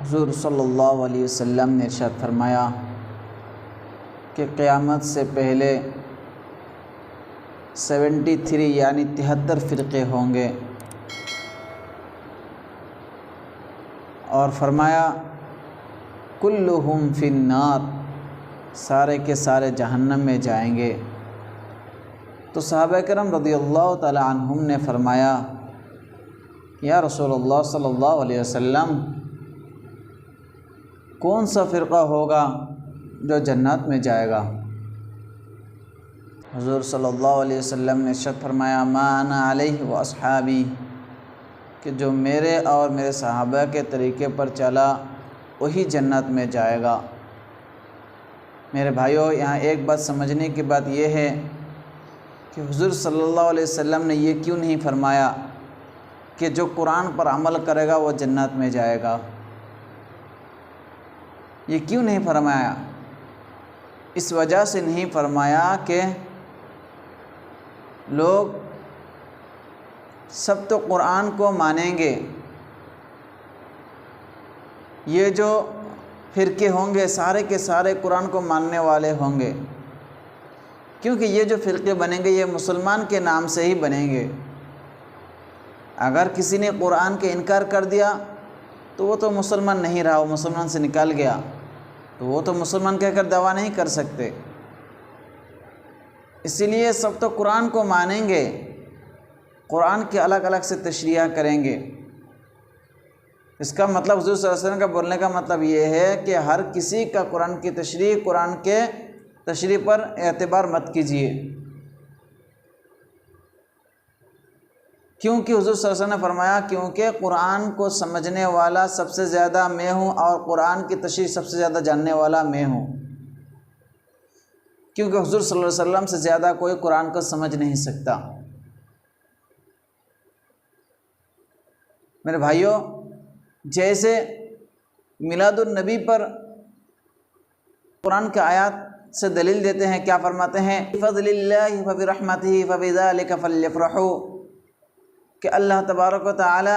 حضور صلی اللہ علیہ وسلم نے ارشاد فرمایا کہ قیامت سے پہلے 73 یعنی 73 فرقے ہوں گے، اور فرمایا کلہم فی النار، سارے کے سارے جہنم میں جائیں گے۔ تو صحابہ کرام رضی اللہ تعالی عنہم نے فرمایا یا رسول اللہ صلی اللہ علیہ وسلم، کون سا فرقہ ہوگا جو جنت میں جائے گا؟ حضور صلی اللہ علیہ وسلم نے ارشاد فرمایا ما انا علیہ و اصحابی، کہ جو میرے اور میرے صحابہ کے طریقے پر چلا وہی جنت میں جائے گا۔ میرے بھائیوں، یہاں ایک بات سمجھنے کی بات یہ ہے کہ حضور صلی اللہ علیہ وسلم نے یہ کیوں نہیں فرمایا کہ جو قرآن پر عمل کرے گا وہ جنت میں جائے گا؟ یہ کیوں نہیں فرمایا؟ اس وجہ سے نہیں فرمایا کہ لوگ سب تو قرآن کو مانیں گے، یہ جو فرقے ہوں گے سارے کے سارے قرآن کو ماننے والے ہوں گے، کیونکہ یہ جو فرقے بنیں گے یہ مسلمان کے نام سے ہی بنیں گے۔ اگر کسی نے قرآن کے انکار کر دیا تو وہ تو مسلمان نہیں رہا، وہ مسلمان سے نکل گیا، تو وہ تو مسلمان کہہ کر دعویٰ نہیں کر سکتے۔ اسی لیے سب تو قرآن کو مانیں گے، قرآن کے الگ الگ سے تشریح کریں گے۔ اس کا مطلب حضور صلی اللہ علیہ وسلم کا بولنے کا مطلب یہ ہے کہ ہر کسی کا قرآن کی تشریح، قرآن کے تشریح پر اعتبار مت کیجیے، کیونکہ حضور صلی اللہ علیہ وسلم نے فرمایا کیونکہ قرآن کو سمجھنے والا سب سے زیادہ میں ہوں اور قرآن کی تشریح سب سے زیادہ جاننے والا میں ہوں، کیونکہ حضور صلی اللہ علیہ وسلم سے زیادہ کوئی قرآن کو سمجھ نہیں سکتا۔ میرے بھائیوں، جیسے میلاد النبی پر قرآن کے آیات سے دلیل دیتے ہیں، کیا فرماتے ہیں؟ بِفَضْلِ اللَّهِ وَبِرَحْمَتِهِ فَبِذَلِكَ فَلْيَفْرَحُوا، کہ اللہ تبارک و تعالی،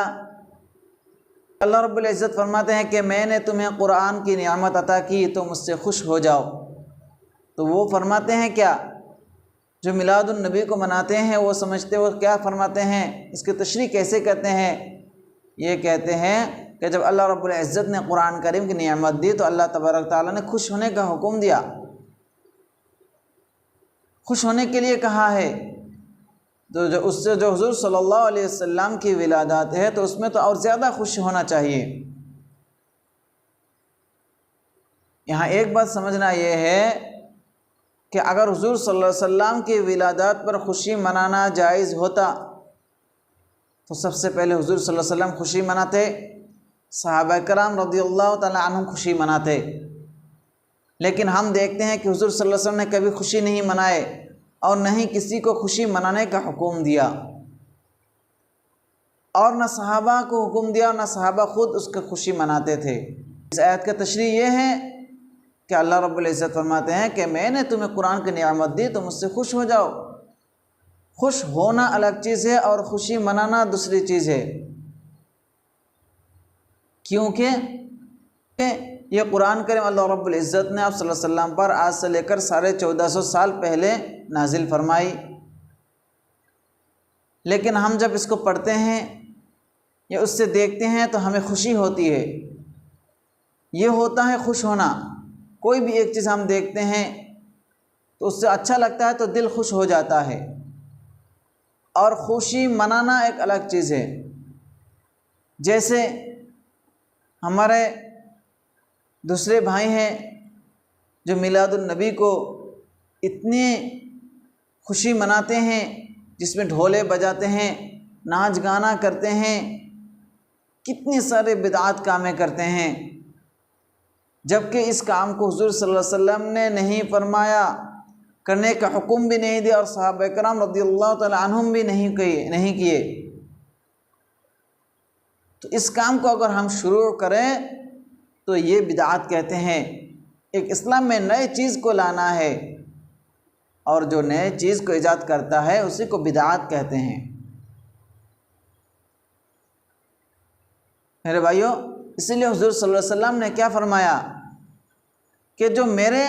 اللہ رب العزت فرماتے ہیں کہ میں نے تمہیں قرآن کی نعمت عطا کی، تم اس سے خوش ہو جاؤ۔ تو وہ فرماتے ہیں کیا؟ جو میلاد النبی کو مناتے ہیں وہ سمجھتے وہ کیا فرماتے ہیں؟ اس کی تشریح کیسے کرتے ہیں؟ یہ کہتے ہیں کہ جب اللہ رب العزت نے قرآن کریم کی نعمت دی تو اللہ تبارک تعالیٰ نے خوش ہونے کا حکم دیا، خوش ہونے کے لیے کہا ہے۔ تو جو اس سے جو حضور صلی اللہ علیہ وسلم کی ولادت ہے تو اس میں تو اور زیادہ خوش ہونا چاہیے۔ یہاں ایک بات سمجھنا یہ ہے کہ اگر حضور صلی اللہ علیہ وسلم کی ولادت پر خوشی منانا جائز ہوتا تو سب سے پہلے حضور صلی اللہ علیہ وسلم خوشی مناتے، صحابہ کرام رضی اللہ تعالی عنہم خوشی مناتے، لیکن ہم دیکھتے ہیں کہ حضور صلی اللہ علیہ وسلم نے کبھی خوشی نہیں منائے اور نہ ہی کسی کو خوشی منانے کا حکم دیا، اور نہ صحابہ کو حکم دیا اور نہ صحابہ خود اس کو خوشی مناتے تھے۔ اس آیت کا تشریح یہ ہے کہ اللہ رب العزت فرماتے ہیں کہ میں نے تمہیں قرآن کی نعمت دی، تم اس سے خوش ہو جاؤ۔ خوش ہونا الگ چیز ہے اور خوشی منانا دوسری چیز ہے، کیونکہ یہ قرآن کریم اللہ رب العزت نے آپ صلی اللہ علیہ وسلم پر آج سے لے کر 1450 سال پہلے نازل فرمائی، لیکن ہم جب اس کو پڑھتے ہیں یا اس سے دیکھتے ہیں تو ہمیں خوشی ہوتی ہے۔ یہ ہوتا ہے خوش ہونا، کوئی بھی ایک چیز ہم دیکھتے ہیں تو اس سے اچھا لگتا ہے تو دل خوش ہو جاتا ہے، اور خوشی منانا ایک الگ چیز ہے۔ جیسے ہمارے دوسرے بھائی ہیں جو میلاد النبی کو اتنی خوشی مناتے ہیں، جس میں ڈھولے بجاتے ہیں، ناچ گانا کرتے ہیں، کتنے سارے بدعات کامیں کرتے ہیں، جبکہ اس کام کو حضور صلی اللہ علیہ وسلم نے نہیں فرمایا، کرنے کا حکم بھی نہیں دیا، اور صحابہ کرام رضی اللہ تعالی عنہم بھی نہیں کیے۔ تو اس کام کو اگر ہم شروع کریں تو یہ بدعات کہتے ہیں۔ ایک اسلام میں نئے چیز کو لانا ہے، اور جو نئے چیز کو ایجاد کرتا ہے اسی کو بدعات کہتے ہیں۔ میرے بھائیوں، اسی لیے حضور صلی اللہ علیہ وسلم نے کیا فرمایا کہ جو میرے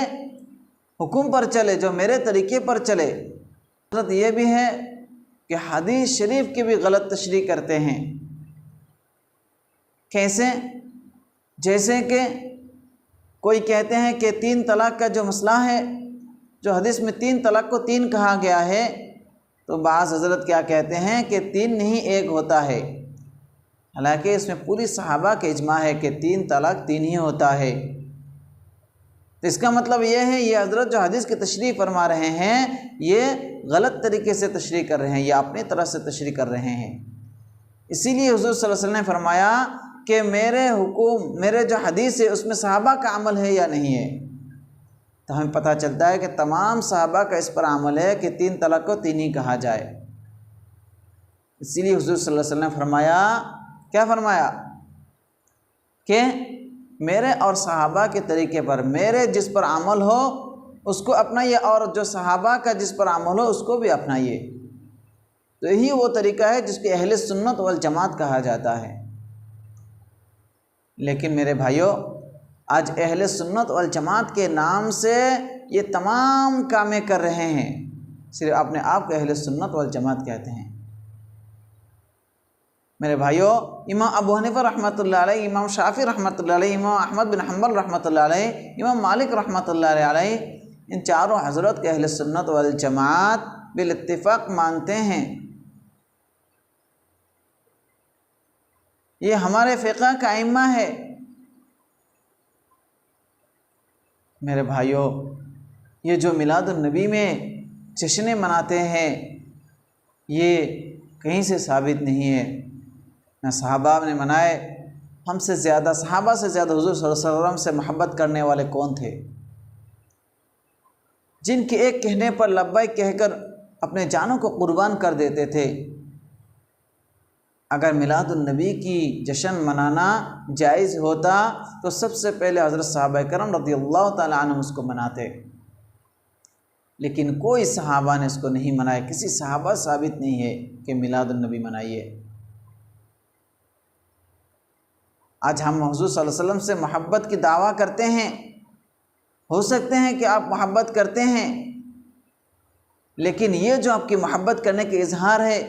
حکم پر چلے، جو میرے طریقے پر چلے۔ حضرت یہ بھی ہے کہ حدیث شریف کی بھی غلط تشریح کرتے ہیں۔ کیسے؟ جیسے کہ کوئی کہتے ہیں کہ 3 طلاق کا جو مسئلہ ہے، جو حدیث میں 3 طلاق کو 3 کہا گیا ہے، تو بعض حضرت کیا کہتے ہیں کہ 3 نہیں 1 ہوتا ہے، حالانکہ اس میں پوری صحابہ کا اجماع ہے کہ 3 طلاق 3 ہی ہوتا ہے۔ تو اس کا مطلب یہ ہے یہ حضرت جو حدیث کی تشریح فرما رہے ہیں یہ غلط طریقے سے تشریح کر رہے ہیں، یا اپنی طرح سے تشریح کر رہے ہیں۔ اسی لیے حضور صلی اللہ علیہ وسلم نے فرمایا کہ میرے حکم، میرے جو حدیث ہے اس میں صحابہ کا عمل ہے یا نہیں ہے، تو ہمیں پتہ چلتا ہے کہ تمام صحابہ کا اس پر عمل ہے کہ 3 طلاق کو 3 ہی کہا جائے۔ اسی لیے حضور صلی اللہ علیہ وسلم نے فرمایا، کیا فرمایا کہ میرے اور صحابہ کے طریقے پر، میرے جس پر عمل ہو اس کو اپنائیے، اور جو صحابہ کا جس پر عمل ہو اس کو بھی اپنائیے۔ تو یہی وہ طریقہ ہے جس کو اہل سنت والجماعت کہا جاتا ہے۔ لیکن میرے بھائیوں، آج اہل سنت والجماعت کے نام سے یہ تمام کامیں کر رہے ہیں، صرف اپنے آپ کو اہل سنت والجماعت کہتے ہیں۔ میرے بھائیوں، امام ابو حنیفہ رحمۃ اللہ علیہ، امام شافعی رحمۃ اللہ علیہ، امام احمد بن حنبل رحمۃ اللہ علیہ، امام مالک رحمۃ اللہ علیہ، ان چاروں حضرت کے اہل سنت والجماعت بالاتفاق مانتے ہیں۔ یہ ہمارے فقہ کا ائمہ ہے۔ میرے بھائیوں، یہ جو میلاد النبی میں جشن مناتے ہیں یہ کہیں سے ثابت نہیں ہے، نہ صحابہ نے منائے۔ ہم سے زیادہ، صحابہ سے زیادہ حضور صلی اللہ علیہ وسلم سے محبت کرنے والے کون تھے، جن کے ایک کہنے پر لبیک کہہ کر اپنے جانوں کو قربان کر دیتے تھے۔ اگر میلاد النبی کی جشن منانا جائز ہوتا تو سب سے پہلے حضرت صحابہ کرام رضی اللہ تعالیٰ عنہم اس کو مناتے، لیکن کوئی صحابہ نے اس کو نہیں منایا، کسی صحابہ ثابت نہیں ہے کہ میلاد النبی منائیے۔ آج ہم حضور صلی اللہ علیہ وسلم سے محبت کی دعویٰ کرتے ہیں، ہو سکتے ہیں کہ آپ محبت کرتے ہیں، لیکن یہ جو آپ کی محبت کرنے کے اظہار ہے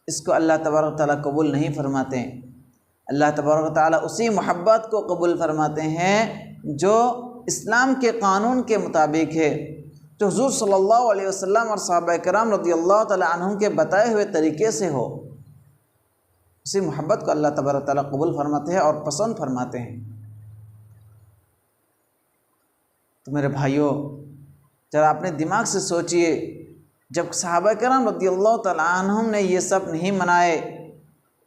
اس کو اللہ تبارک و تعالیٰ قبول نہیں فرماتے۔ اللہ تبارک و تعالیٰ اسی محبت کو قبول فرماتے ہیں جو اسلام کے قانون کے مطابق ہے، جو حضور صلی اللہ علیہ وسلم اور صحابہ کرام رضی اللہ تعالیٰ عنہم کے بتائے ہوئے طریقے سے ہو، اسی محبت کو اللہ تبارک و تعالیٰ قبول فرماتے ہیں اور پسند فرماتے ہیں۔ تو میرے بھائیوں، ذرا اپنے دماغ سے سوچئے، جب صحابہ کرام رضی اللہ تعالیٰ عنہم نے یہ سب نہیں منائے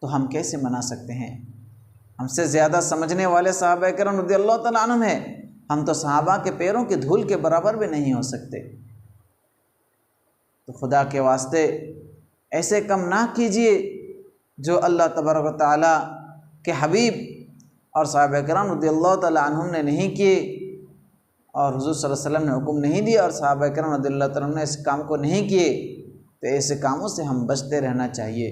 تو ہم کیسے منا سکتے ہیں؟ ہم سے زیادہ سمجھنے والے صحابہ کرام رضی اللہ تعالیٰ عنہم ہیں، ہم تو صحابہ کے پیروں کی دھول کے برابر بھی نہیں ہو سکتے۔ تو خدا کے واسطے ایسے کم نہ کیجئے جو اللہ تبارک و تعالیٰ کے حبیب اور صحابہ کرام رضی اللہ تعالیٰ عنہم نے نہیں کیے، اور حضور صلی اللہ علیہ وسلم نے حکم نہیں دیا اور صحابہ کرام رضی اللہ تعالیٰ عنہم نے اس کام کو نہیں کیے، تو ایسے کاموں سے ہم بچتے رہنا چاہیے۔